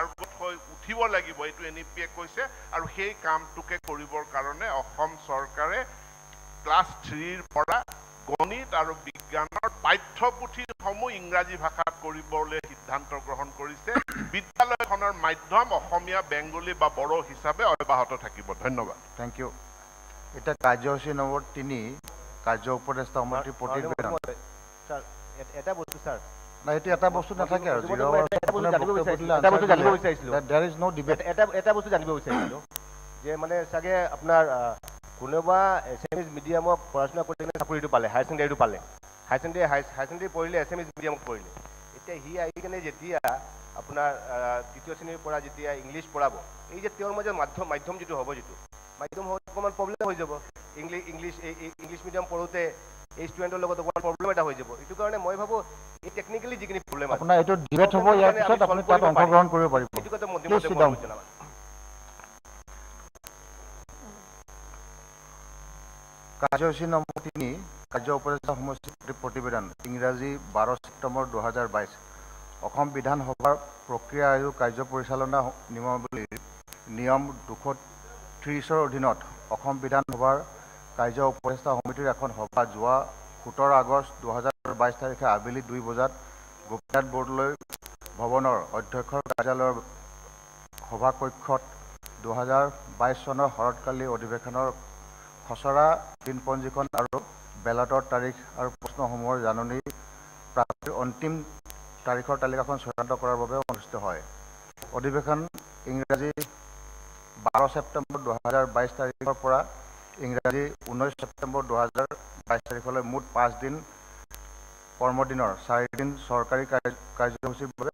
মাৰ্গত হৈ উঠিব লাগিব এইটো NEP-য়ে কৈছে আৰু সেই কামটোকে কৰিবৰ কাৰণে অসম চৰকাৰে ক্লাছ 3ৰ পৰা গণিত আৰু বিজ্ঞানৰ পাঠ্যপুথিসমূহ ইংৰাজী ভাষাত কৰিবলৈ সিদ্ধান্ত গ্ৰহণ কৰিছে বিদ্যালয়খনৰ মাধ্যম অসমীয়া বেংগলী বা বড়ো হিচাপে অব্যাহত থাকিব ধন্যবাদ থ্যাংক ইউ এটা কাৰ্যসূচী নম্বৰ 3 কাৰ্য উপদেষ্টা সমিতিৰ প্ৰতিবেদন স্যাৰ এটা বস্তু স্যাৰ না এটি এটা বস্তু নাথাকে আৰু there is no debate এটা বস্তু জানিব বিচাৰিছিলো যে মানে সাগে আপোনাৰ কোনোবা এছএমএছ মিডিয়ামক পড়াশোনা কৰি চাকৰিটো পালে হায়াৰ সেকেন্ডাৰীটো পালে হায়াৰ সেকেন্ডাৰী পঢ়িলে এছএমএছ মিডিয়ামক পঢ়িলে এতিয়া হি আহি কেনে যেতিয়া আপোনাৰ তৃতীয় শ্ৰেণীৰ পৰা যেতিয়া ইংলিছ পঢ়াব এই যে তেওঁৰ মাজত মাধ্যম যেটো হ'ব যেটো মাধ্যম হয় অকমান প্ৰবলেম হৈ যাব ইংলিছ মিডিয়াম পঢ়োতে এই ষ্টুডেন্টৰ লগত অকমান প্ৰবলেম এটা হৈ যাব এইটো কাৰণে মই ভাবো এই টেকনিক্যালি যিখিনি প্ৰবলেম আছে আপোনাৰ এইটো ডিবেট হ'ব ইয়াৰ পিছত আপুনি তাত অংশগ্ৰহণ কৰিব পাৰিব এইটো কথা মধ্যমতে জনাব কাৰ্যসূচী নম্বৰ 3 কাৰ্য উপদেষ্টা সমিতিৰ প্ৰতিবেদন ইংৰাজী 12 ছেপ্টেম্বৰ 2022 অসম বিধানসভাৰ প্ৰক্ৰিয়া আৰু কাৰ্য পৰিচালনা নিয়মাৱলীৰ নিয়ম 230ৰ অধীনত অসম বিধানসভাৰ কাৰ্য উপদেষ্টা সমিতিৰ এখন সভা যোৱা 17 আগষ্ট 2022 তাৰিখে আবেলি 2 বজাত গোপীনাথ বৰদলৈ ভৱনৰ অধ্যক্ষৰ কাৰ্যালয়ৰ সভা কক্ষত 2022 চনৰ শৰৎকালী অধিৱেশনৰ খচৰা দিনপঞ্জীখন আৰু বেলটৰ তাৰিখ আৰু প্ৰশ্নসমূহৰ জাননী প্ৰাপ্তিৰ অন্তিম তাৰিখৰ তালিকাখন চূড়ান্ত কৰাৰ বাবে অনুষ্ঠিত হয় অধিৱেশন ইংৰাজী 12 ছেপ্টেম্বৰ 2022 তাৰিখৰ পৰা ইংৰাজী 19 ছেপ্টেম্বৰ 2022 তাৰিখলৈ মুঠ 5 দিন কৰ্মদিনৰ 4 দিন চৰকাৰী কাৰ্যসূচীৰ বাবে